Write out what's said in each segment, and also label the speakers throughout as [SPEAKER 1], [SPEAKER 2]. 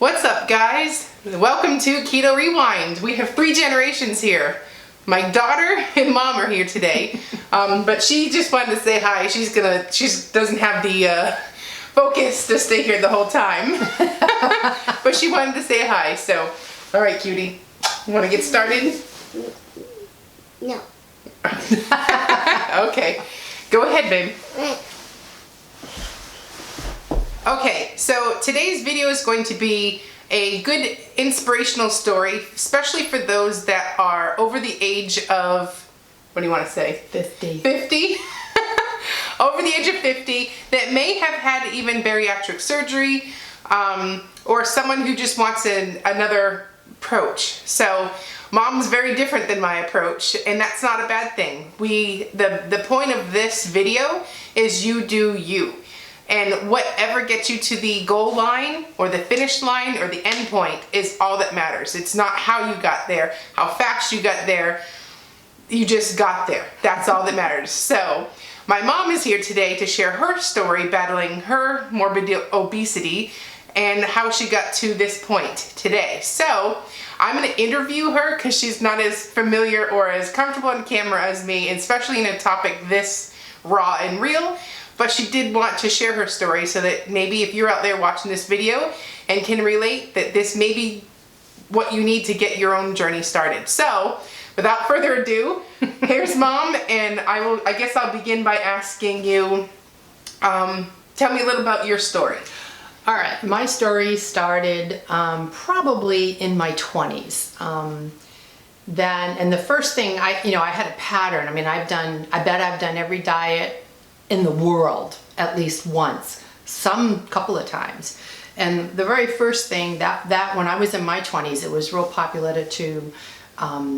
[SPEAKER 1] What's up, guys? Welcome to Keto Rewind. We have 3 generations here. My daughter and mom are here today, but she just wanted to say hi. She doesn't have the focus to stay here the whole time, but she wanted to say hi. So, all right, cutie, you want to get started?
[SPEAKER 2] No.
[SPEAKER 1] Okay, go ahead, babe. Okay, so today's video is going to be a good inspirational story, especially for those that are over the age of, what do you want to say?
[SPEAKER 3] 50.
[SPEAKER 1] 50? Over the age of 50 that may have had even bariatric surgery, or someone who just wants another approach. So mom's very different than my approach, and that's not a bad thing. The point of this video is you do you. And whatever gets you to the goal line or the finish line or the end point is all that matters. It's not how you got there, how fast you got there. You just got there. That's all that matters. So my mom is here today to share her story battling her morbid obesity and how she got to this point today. So I'm going to interview her because she's not as familiar or as comfortable on camera as me, especially in a topic this raw and real. But she did want to share her story so that maybe if you're out there watching this video and can relate, that this may be what you need to get your own journey started. So without further ado, here's mom, and I guess I'll begin by asking you, tell me a little about your story.
[SPEAKER 3] All right, my story started probably in my 20s. And the first thing I had a pattern. I mean, I bet I've done every diet in the world at least once, couple of times. And the very first thing that when I was in my 20s, it was real popular to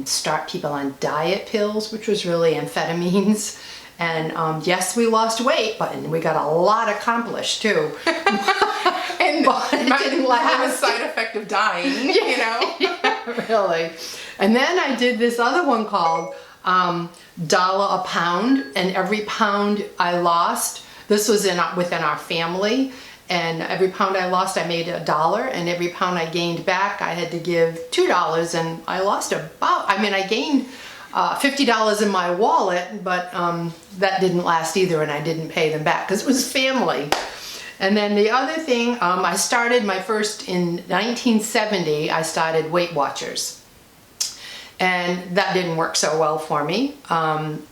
[SPEAKER 3] start people on diet pills, which was really amphetamines. And yes, we lost weight, but we got a lot accomplished too.
[SPEAKER 1] And
[SPEAKER 3] but it didn't last.
[SPEAKER 1] A side effect of dying, you know?
[SPEAKER 3] Yeah, really. And then I did this other one called $1 a pound, and every pound I lost, this was within our family, and every pound I lost I made $1, and every pound I gained back I had to give $2, and I lost I gained $50 in my wallet, but that didn't last either, and I didn't pay them back because it was family. And then the other thing, I started my first in 1970. I started Weight Watchers. And that didn't work so well for me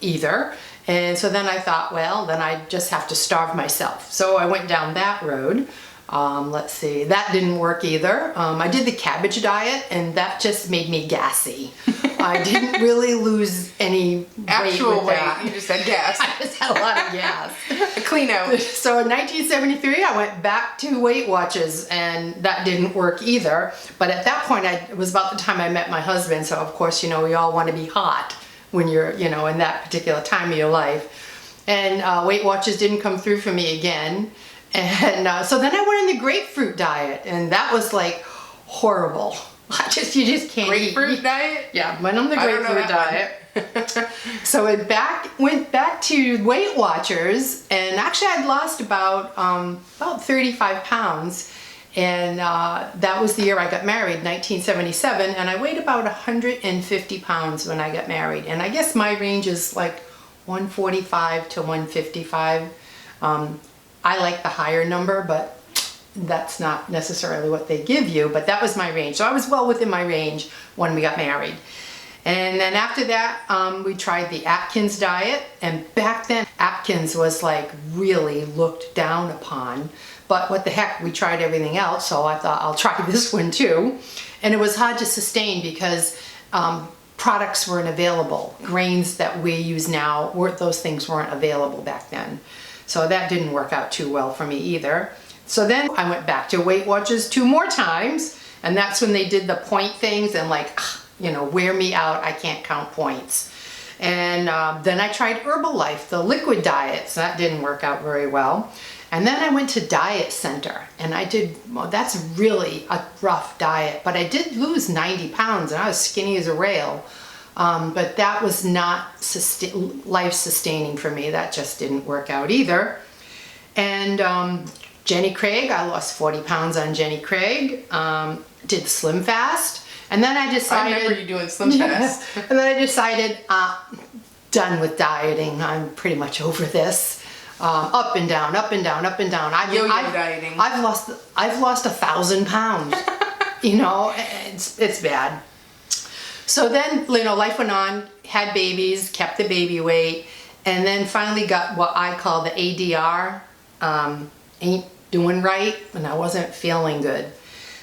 [SPEAKER 3] either. And so then I thought, well, then I just have to starve myself. So I went down that road. Let's see, that didn't work either. I did the cabbage diet, and that just made me gassy. I didn't really lose any
[SPEAKER 1] actual
[SPEAKER 3] weight with that.
[SPEAKER 1] You just had gas.
[SPEAKER 3] I just had a lot of gas.
[SPEAKER 1] A clean out.
[SPEAKER 3] So in 1973, I went back to Weight Watchers, and that didn't work either. But at that point, it was about the time I met my husband. So of course, we all want to be hot when you're, in that particular time of your life. And Weight Watchers didn't come through for me again. And so then I went on the grapefruit diet, and that was like horrible. You just can't
[SPEAKER 1] grapefruit
[SPEAKER 3] eat.
[SPEAKER 1] diet?
[SPEAKER 3] Yeah, went on the grapefruit diet. So I went back to Weight Watchers, and actually I'd lost about 35 pounds, and that was the year I got married, 1977, and I weighed about 150 pounds when I got married, and I guess my range is like 145 to 155. I like the higher number, but that's not necessarily what they give you, but that was my range. So I was well within my range when we got married. And then after that, we tried the Atkins diet, and back then Atkins was like really looked down upon, but what the heck, we tried everything else, so I thought I'll try this one too. And it was hard to sustain because products weren't available. Grains that we use now, those things weren't available back then. So that didn't work out too well for me either. So then I went back to Weight Watchers 2 more times, and that's when they did the point things and wear me out, I can't count points. And then I tried Herbalife, the liquid diets. That didn't work out very well. And then I went to Diet Center, and that's really a rough diet, but I did lose 90 pounds, and I was skinny as a rail. But that was not life-sustaining for me. That just didn't work out either. And Jenny Craig, I lost 40 pounds on Jenny Craig. Did Slim Fast. And then I decided...
[SPEAKER 1] I remember you doing Slim Fast.
[SPEAKER 3] And then I decided, done with dieting. I'm pretty much over this. Up and down, up and down, up and down.
[SPEAKER 1] Yo-yo dieting.
[SPEAKER 3] I've lost 1,000 pounds. You know, it's bad. So then, you know, life went on, had babies, kept the baby weight, and then finally got what I call the ADR, ain't doing right, and I wasn't feeling good.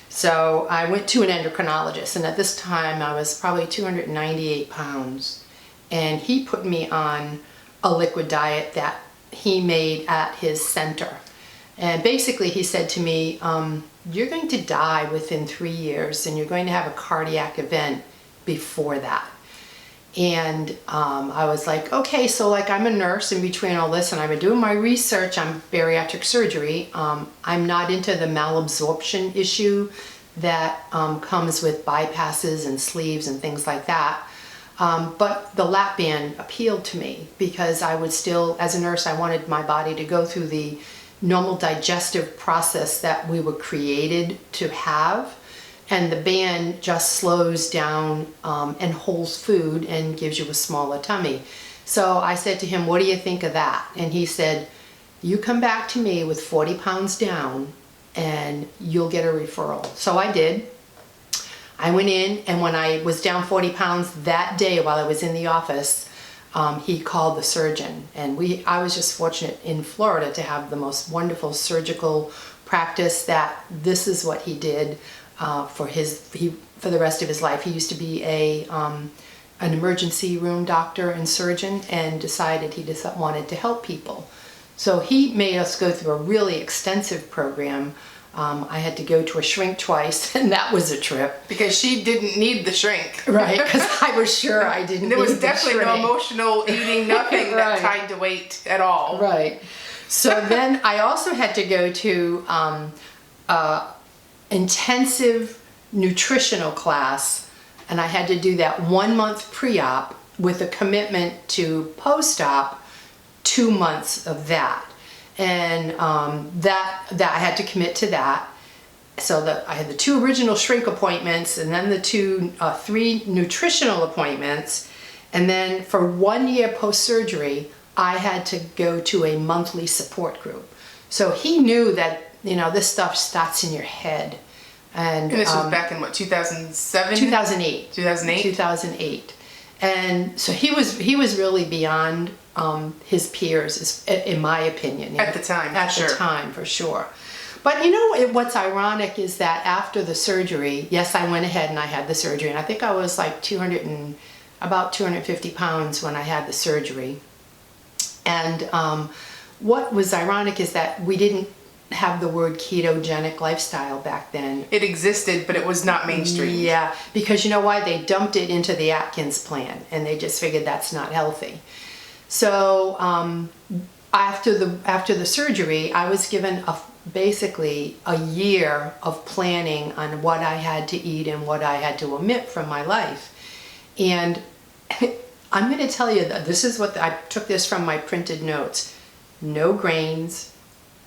[SPEAKER 3] So I went to an endocrinologist, and at this time I was probably 298 pounds, and he put me on a liquid diet that he made at his center. And basically he said to me, you're going to die within 3 years, and you're going to have a cardiac event before that. And I was like, okay, so like I'm a nurse in between all this, and I've been doing my research on bariatric surgery. I'm not into the malabsorption issue that comes with bypasses and sleeves and things like that. But the lap band appealed to me because I would still, as a nurse, I wanted my body to go through the normal digestive process that we were created to have. And the band just slows down and holds food and gives you a smaller tummy. So I said to him, what do you think of that? And he said, you come back to me with 40 pounds down and you'll get a referral. So I did. I went in, and when I was down 40 pounds that day while I was in the office, he called the surgeon. And I was just fortunate in Florida to have the most wonderful surgical practice that this is what he did for the rest of his life. He used to be an emergency room doctor and surgeon, and decided he just wanted to help people. So he made us go through a really extensive program. I had to go to a shrink twice, and that was a trip.
[SPEAKER 1] Because she didn't need the shrink.
[SPEAKER 3] Right, because I was sure I didn't need the shrink.
[SPEAKER 1] There was definitely no emotional eating, nothing that tied to weight at all.
[SPEAKER 3] Right. So then I also had to go to intensive nutritional class, and I had to do that 1 month pre-op with a commitment to post-op 2 months of that. And that I had to commit to that. So that I had the 2 original shrink appointments, and then the 3 nutritional appointments. And then for 1 year post-surgery, I had to go to a monthly support group. So he knew that, you know, this stuff starts in your head. And
[SPEAKER 1] this was back in what, 2007?
[SPEAKER 3] 2008.
[SPEAKER 1] 2008?
[SPEAKER 3] 2008. And so he was really beyond his peers, in my opinion.
[SPEAKER 1] At the time,
[SPEAKER 3] At the time, for sure. But you know what's ironic is that after the surgery, yes, I went ahead and I had the surgery, and I think I was like about 250 pounds when I had the surgery. And what was ironic is that we didn't have the word ketogenic lifestyle back then.
[SPEAKER 1] It existed, but it was not mainstream.
[SPEAKER 3] Yeah, because you know why? They dumped it into the Atkins plan, and they just figured that's not healthy. So after the surgery, I was given basically a year of planning on what I had to eat and what I had to omit from my life. And I'm going to tell you that this is what I took this from my printed notes. No grains,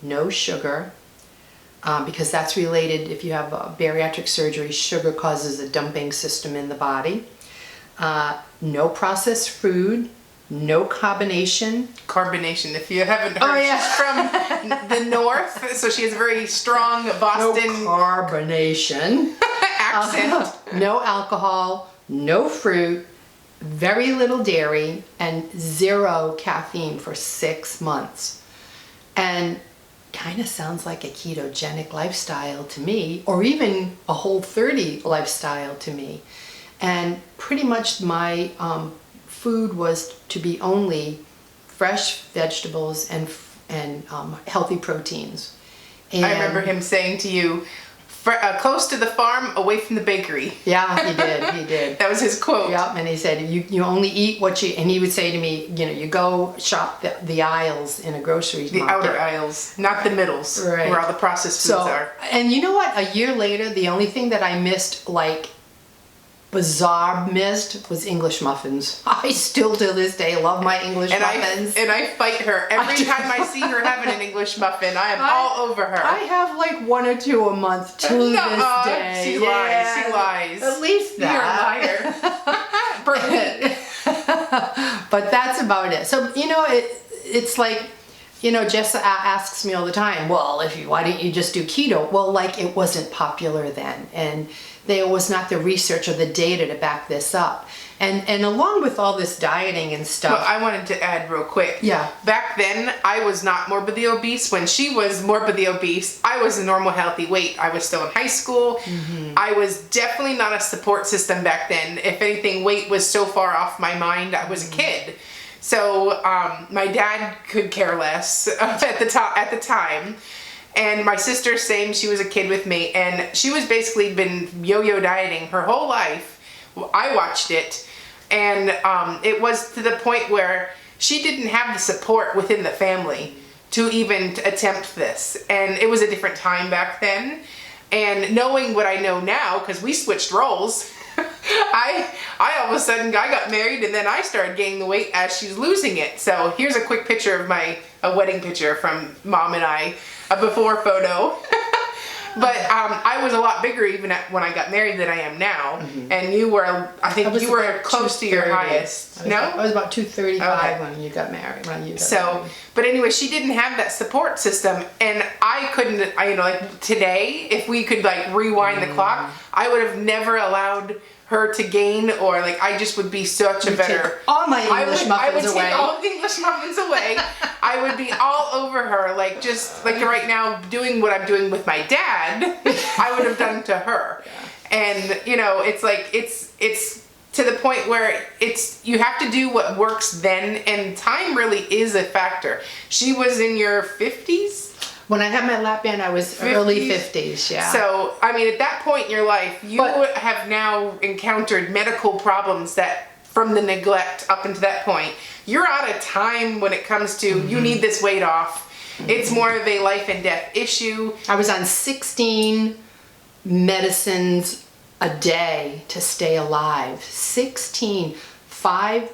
[SPEAKER 3] no sugar, because that's related. If you have a bariatric surgery, sugar causes a dumping system in the body. No processed food, no carbonation.
[SPEAKER 1] Carbonation, if you haven't heard, she's from the north, so she has a very strong Boston
[SPEAKER 3] No carbonation.
[SPEAKER 1] accent.
[SPEAKER 3] No alcohol, no fruit, very little dairy, and 0 caffeine for 6 months. And kind of sounds like a ketogenic lifestyle to me, or even a Whole30 lifestyle to me. And pretty much my food was to be only fresh vegetables and healthy proteins. And
[SPEAKER 1] I remember him saying to you, close to the farm, away from the bakery.
[SPEAKER 3] Yeah, he did.
[SPEAKER 1] That was his quote.
[SPEAKER 3] Yeah, and he said, you only eat what you, and he would say to me, you know, you go shop the aisles in a grocery market.
[SPEAKER 1] The outer aisles, not the middles,
[SPEAKER 3] right,
[SPEAKER 1] where all the processed foods are.
[SPEAKER 3] And you know what? A year later, the only thing that I missed, like, bizarre missed was English muffins. I still to this day love my English muffins.
[SPEAKER 1] I fight her every time I see her having an English muffin. I am all over her.
[SPEAKER 3] I have like 1 or 2 a month to this day.
[SPEAKER 1] She lies. She lies.
[SPEAKER 3] At least that.
[SPEAKER 1] You're a liar.
[SPEAKER 3] But that's about it. So, it's like, Jess asks me all the time, well, why didn't you just do keto? Well, like, it wasn't popular then. And there was not the research or the data to back this up. And along with all this dieting and stuff.
[SPEAKER 1] Well, I wanted to add real quick.
[SPEAKER 3] Yeah.
[SPEAKER 1] Back then, I was not morbidly obese. When she was morbidly obese, I was a normal healthy weight. I was still in high school. Mm-hmm. I was definitely not a support system back then. If anything, weight was so far off my mind. I was a kid. So my dad could care less at the time. And my sister, same, she was a kid with me. And she was basically been yo-yo dieting her whole life. I watched it. And it was to the point where she didn't have the support within the family to even attempt this. And it was a different time back then. And knowing what I know now, because we switched roles, I all of a sudden, I got married and then I started gaining the weight as she's losing it. So here's a quick picture of a wedding picture from Mom and I, a before photo. But I was a lot bigger even when I got married than I am now. Mm-hmm. And you were, I think you were close to your highest.
[SPEAKER 3] I was about 235 when you got married.
[SPEAKER 1] But anyway, she didn't have that support system. And I couldn't, like today, if we could like rewind the clock, I would have never allowed her to gain, or like I just would be such a better.
[SPEAKER 3] Take all my English muffins away.
[SPEAKER 1] I would take all of the English muffins away. I would be all over her, like just like right now doing what I'm doing with my dad. I would have done to her, and it's like it's to the point where you have to do what works then, and time really is a factor. She was in your 50s.
[SPEAKER 3] When I had my lap band, I was 50s. Early 50s, yeah.
[SPEAKER 1] So, at that point in your life, you have now encountered medical problems that, from the neglect up until that point, you're out of time when it comes to, you need this weight off. Mm-hmm. It's more of a life and death issue.
[SPEAKER 3] I was on 16 medicines a day to stay alive. 16. Five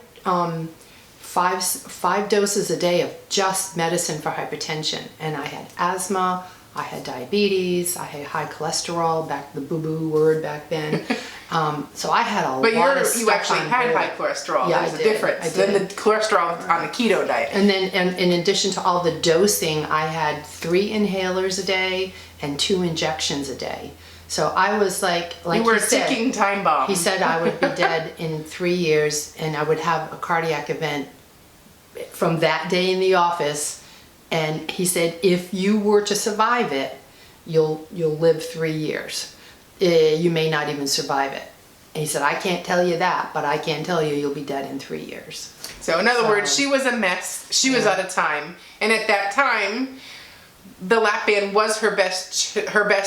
[SPEAKER 3] doses a day of just medicine for hypertension. And I had asthma, I had diabetes, I had high cholesterol, the boo-boo word back then. So I had a lot of stuff.
[SPEAKER 1] You actually had high cholesterol.
[SPEAKER 3] Yeah,
[SPEAKER 1] There's a difference than the cholesterol on the keto diet.
[SPEAKER 3] And then in addition to all the dosing, I had 3 inhalers a day and 2 injections a day. So I was like
[SPEAKER 1] you were a ticking time bomb.
[SPEAKER 3] He said I would be dead in 3 years and I would have a cardiac event from that day in the office, and he said if you were to survive it, you'll live 3 years. You may not even survive it. And he said I can't tell you that, but I can tell you you'll be dead in 3 years.
[SPEAKER 1] So in other words, she was a mess. She was out of time, and at that time, the lap band was her best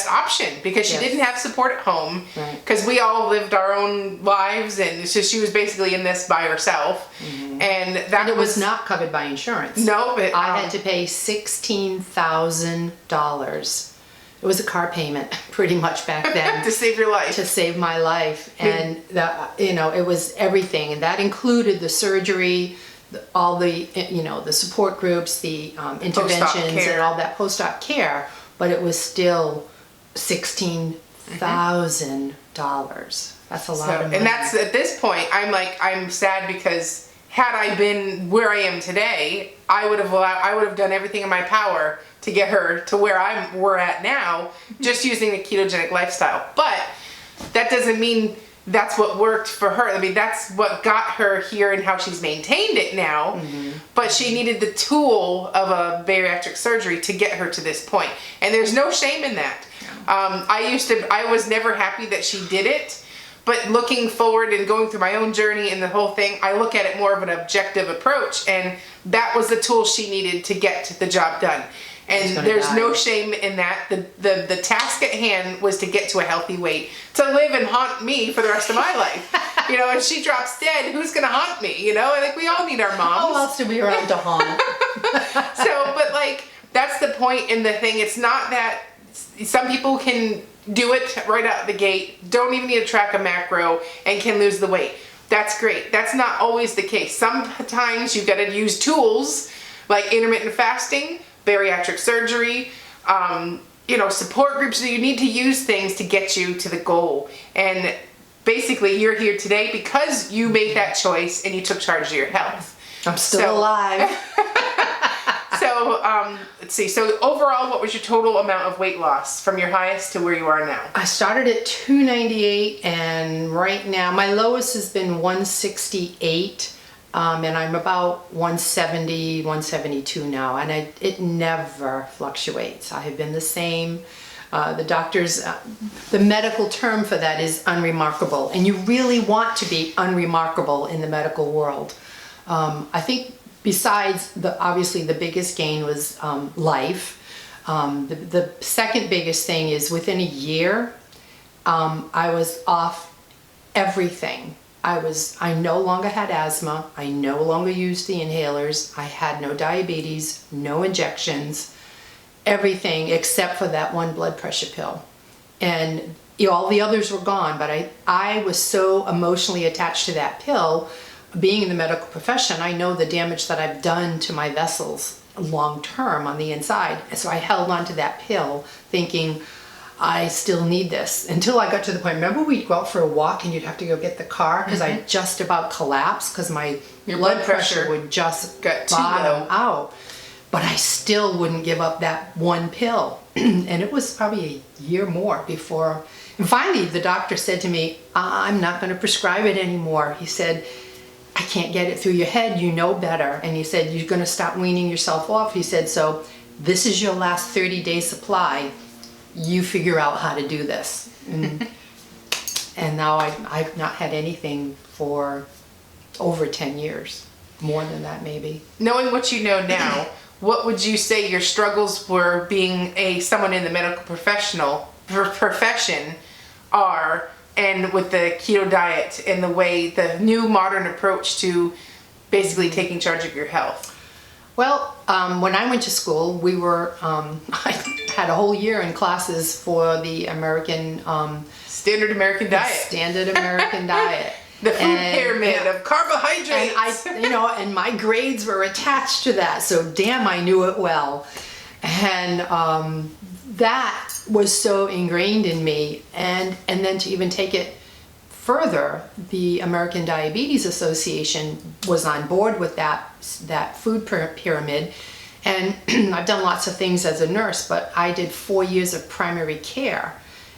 [SPEAKER 1] option because she didn't have support at home, because we all lived our own lives, and so she was basically in this by herself. Mm-hmm. And it
[SPEAKER 3] was not covered by insurance.
[SPEAKER 1] No, but
[SPEAKER 3] I had to pay $16,000. It was a car payment pretty much back then
[SPEAKER 1] to save your life.
[SPEAKER 3] To save my life, and it was everything, and that included the surgery, all the the support groups, the interventions, and all that post-op care, but it was still $16,000. That's a lot of money.
[SPEAKER 1] And that's at this point, I'm sad because had I been where I am today, I would have done everything in my power to get her to where we're at now, just using the ketogenic lifestyle. But that doesn't mean that's what worked for her. That's what got her here and how she's maintained it now. Mm-hmm. But she needed the tool of a bariatric surgery to get her to this point. And there's no shame in that. I was never happy that she did it, but looking forward and going through my own journey and the whole thing, I look at it more of an objective approach, and that was the tool she needed to get the job done. And there's no shame in that. The task at hand was to get to a healthy weight, to live and haunt me for the rest of my life. If she drops dead, who's gonna haunt me? We all need our moms.
[SPEAKER 3] Who else to be around to haunt?
[SPEAKER 1] But that's the point in the thing. It's not that some people can do it right out the gate, don't even need to track a macro, and can lose the weight. That's great. That's not always the case. Sometimes you've got to use tools like intermittent fasting, bariatric surgery, support groups. So you need to use things to get you to the goal. And basically, you're here today because you made that choice and you took charge of your health.
[SPEAKER 3] I'm still alive.
[SPEAKER 1] So, let's see. So overall, what was your total amount of weight loss from your highest to where you are now?
[SPEAKER 3] I started at 298, and right now my lowest has been 168, and I'm about 170, 172 now, and it never fluctuates. I have been the same. The doctors, the medical term for that is unremarkable, and you really want to be unremarkable in the medical world. I think besides obviously the biggest gain was life. The second biggest thing is within a year, I was off everything. I no longer had asthma. I no longer used the inhalers. I had no diabetes, no injections, everything except for that one blood pressure pill. And all the others were gone, but I was so emotionally attached to that pill. Being in the medical profession, I know the damage that I've done to my vessels long term on the inside. And so I held on to that pill thinking, I still need this. Until I got to the point, remember we'd go out for a walk and you'd have to go get the car because I just about collapsed because your blood pressure would just
[SPEAKER 1] got too
[SPEAKER 3] bottom
[SPEAKER 1] low
[SPEAKER 3] out. But I still wouldn't give up that one pill. And it was probably a year more before. And finally, the doctor said to me, I'm not going to prescribe it anymore. He said, I can't get it through your head, you know better. And he said, you're going to stop weaning yourself off. He said, so this is your last 30-day supply. You figure out how to do this. And now I've not had anything for over 10 years. More than that, maybe.
[SPEAKER 1] Knowing what you know now, what would you say your struggles were being someone in the medical profession are, and with the keto diet and the new modern approach to basically taking charge of your health?
[SPEAKER 3] Well, when I went to school, we were, I had a whole year in classes for the American...
[SPEAKER 1] Standard American diet.
[SPEAKER 3] Standard American diet.
[SPEAKER 1] The food pyramid of carbohydrates.
[SPEAKER 3] And and my grades were attached to that, so damn, I knew it well. And that was so ingrained in me. And then to even take it further, the American Diabetes Association was on board with that food pyramid. And I've done lots of things as a nurse, but I did 4 years of primary care.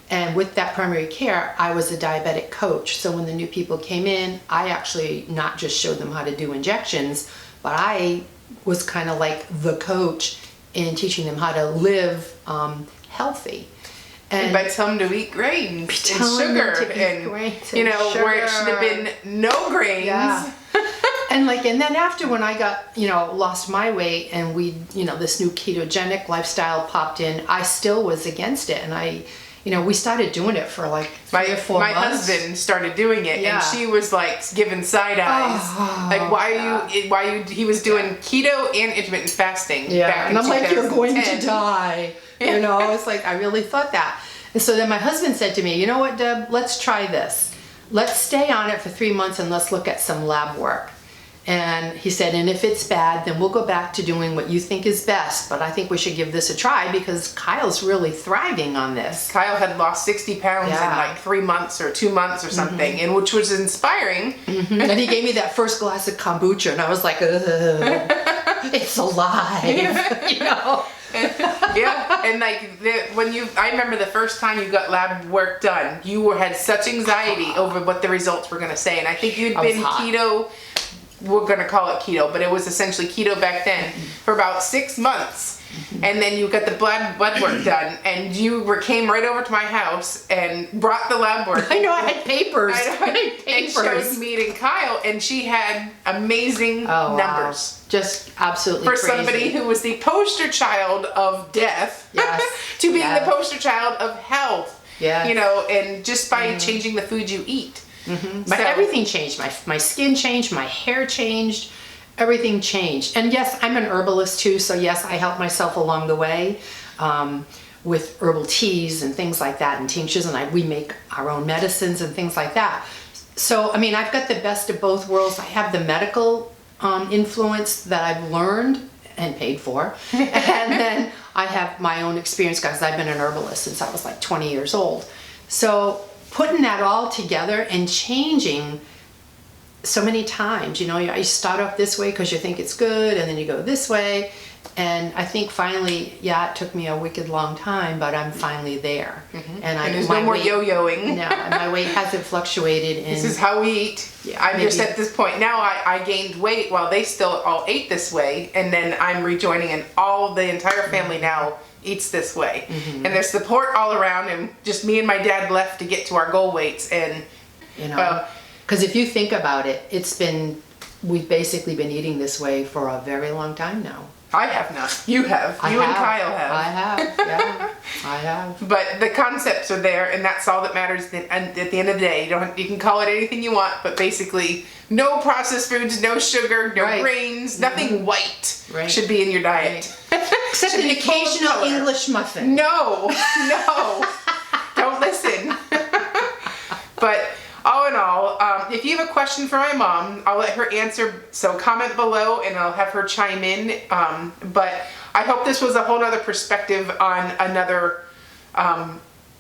[SPEAKER 3] And with that primary care, I was a diabetic coach. So when the new people came in, I actually not just showed them how to do injections, but I was kind of like the coach in teaching them how to live healthy.
[SPEAKER 1] And by telling them to eat grains and sugar and where it should have been no grains.
[SPEAKER 3] Yeah. And then after when I got, lost my weight and this new ketogenic lifestyle popped in, I still was against it. And we started doing it for like 3 or 4 months.
[SPEAKER 1] My husband started doing it, and she was like giving side eyes. He was doing keto and intermittent fasting.
[SPEAKER 3] Yeah,
[SPEAKER 1] back in
[SPEAKER 3] and I'm like, you're going to
[SPEAKER 1] 2010.
[SPEAKER 3] die. It's like, I really thought that. And so then my husband said to me, you know what, Deb, let's try this. Let's stay on it for 3 months and let's look at some lab work. And he said, and if it's bad, then we'll go back to doing what you think is best. But I think we should give this a try because Kyle's really thriving on this.
[SPEAKER 1] Kyle had lost 60 pounds in like 3 months or 2 months or something, and which was inspiring.
[SPEAKER 3] And he gave me that first glass of kombucha, and I was like, it's alive,
[SPEAKER 1] Yeah, and I remember the first time you got lab work done, you had such anxiety over what the results were going to say, and I think you'd been keto. We're going to call it keto, but it was essentially keto back then for about 6 months. And then you got the blood work done, and you came right over to my house and brought the lab work.
[SPEAKER 3] I know, I had papers.
[SPEAKER 1] And showed me and Kyle, and she had amazing numbers.
[SPEAKER 3] Wow. Just absolutely
[SPEAKER 1] for
[SPEAKER 3] crazy.
[SPEAKER 1] Somebody who was the poster child of death to being the poster child of health.
[SPEAKER 3] Yeah.
[SPEAKER 1] And just by changing the food you eat.
[SPEAKER 3] But everything changed. My skin changed, my hair changed, everything changed. And yes, I'm an herbalist too, so yes, I help myself along the way. with herbal teas and things like that and tinctures, and we make our own medicines and things like that. So, I mean, I've got the best of both worlds. I have the medical influence that I've learned and paid for, and then I have my own experience because I've been an herbalist since I was like 20 years old. So putting that all together and changing so many times, you know, you start off this way because you think it's good, and then you go this way. And I think finally, yeah, it took me a wicked long time, but I'm finally there.
[SPEAKER 1] And there's no more yo-yoing.
[SPEAKER 3] No, and my weight hasn't fluctuated.
[SPEAKER 1] This is how we eat.
[SPEAKER 3] Yeah,
[SPEAKER 1] I'm just at this point now. I gained weight while they still all ate this way, and then I'm rejoining, and the entire family now eats this way. And there's support all around, and just me and my dad left to get to our goal weights. And
[SPEAKER 3] you know, because if you think about it, we've basically been eating this way for a very long time now.
[SPEAKER 1] I have not. You have. And Kyle have.
[SPEAKER 3] I have. Yeah, I have.
[SPEAKER 1] But the concepts are there, and that's all that matters. And at the end of the day, you can call it anything you want, but basically, no processed foods, no sugar, no grains, nothing white should be in your diet.
[SPEAKER 3] Except an occasional English muffin.
[SPEAKER 1] No, don't listen. But all in all, if you have a question for my mom, I'll let her answer. So comment below and I'll have her chime in. But I hope this was a whole other perspective on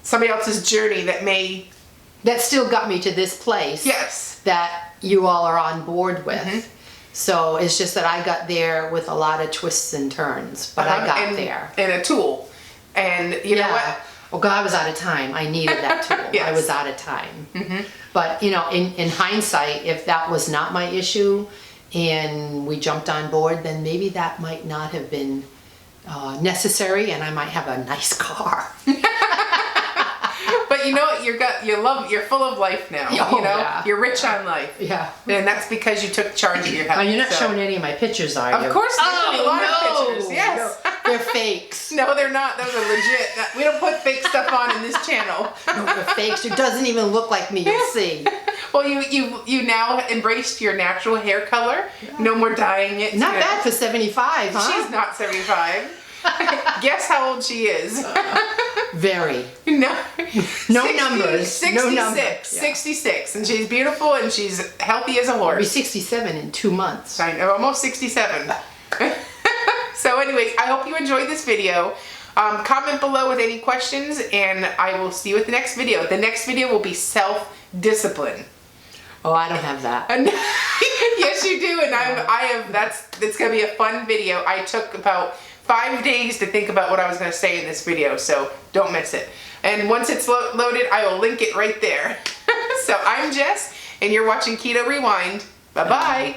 [SPEAKER 1] somebody else's journey that
[SPEAKER 3] still got me to this place.
[SPEAKER 1] Yes.
[SPEAKER 3] That you all are on board with. So it's just that I got there with a lot of twists and turns, but I got there.
[SPEAKER 1] And a tool. And you know what?
[SPEAKER 3] Well, God, I was out of time. I needed that tool.
[SPEAKER 1] Yes.
[SPEAKER 3] I was out of time. But, you know, in hindsight, if that was not my issue and we jumped on board, then maybe that might not have been necessary, and I might have a nice car.
[SPEAKER 1] But you know what? You're full of life now.
[SPEAKER 3] Oh,
[SPEAKER 1] you know?
[SPEAKER 3] Yeah.
[SPEAKER 1] You're rich on life.
[SPEAKER 3] Yeah.
[SPEAKER 1] And that's because you took charge of your health.
[SPEAKER 3] Oh, you're not showing any of my pictures, are you?
[SPEAKER 1] Of course, there's a lot of pictures. Yes.
[SPEAKER 3] No, they're fakes.
[SPEAKER 1] No, they're not. Those are legit. We don't put fake stuff on in this channel.
[SPEAKER 3] No, they're fakes. It doesn't even look like me. You'll see.
[SPEAKER 1] Well, you now embraced your natural hair color. Yeah. No more dyeing it.
[SPEAKER 3] Not bad for 75, huh?
[SPEAKER 1] She's not 75. Guess how old she is.
[SPEAKER 3] Very.
[SPEAKER 1] No
[SPEAKER 3] 60, numbers.
[SPEAKER 1] 66.
[SPEAKER 3] No number.
[SPEAKER 1] 66. And she's beautiful and she's healthy as a horse.
[SPEAKER 3] I'll be 67 in 2 months.
[SPEAKER 1] I know, almost 67. So anyways, I hope you enjoyed this video. Comment below with any questions, and I will see you at the next video. The next video will be self-discipline.
[SPEAKER 3] Oh, I don't have that.
[SPEAKER 1] Yes, you do, and it's gonna be a fun video. I took about 5 days to think about what I was gonna say in this video, so don't miss it. And once it's loaded, I will link it right there. So I'm Jess, and you're watching Keto Rewind. Bye-bye.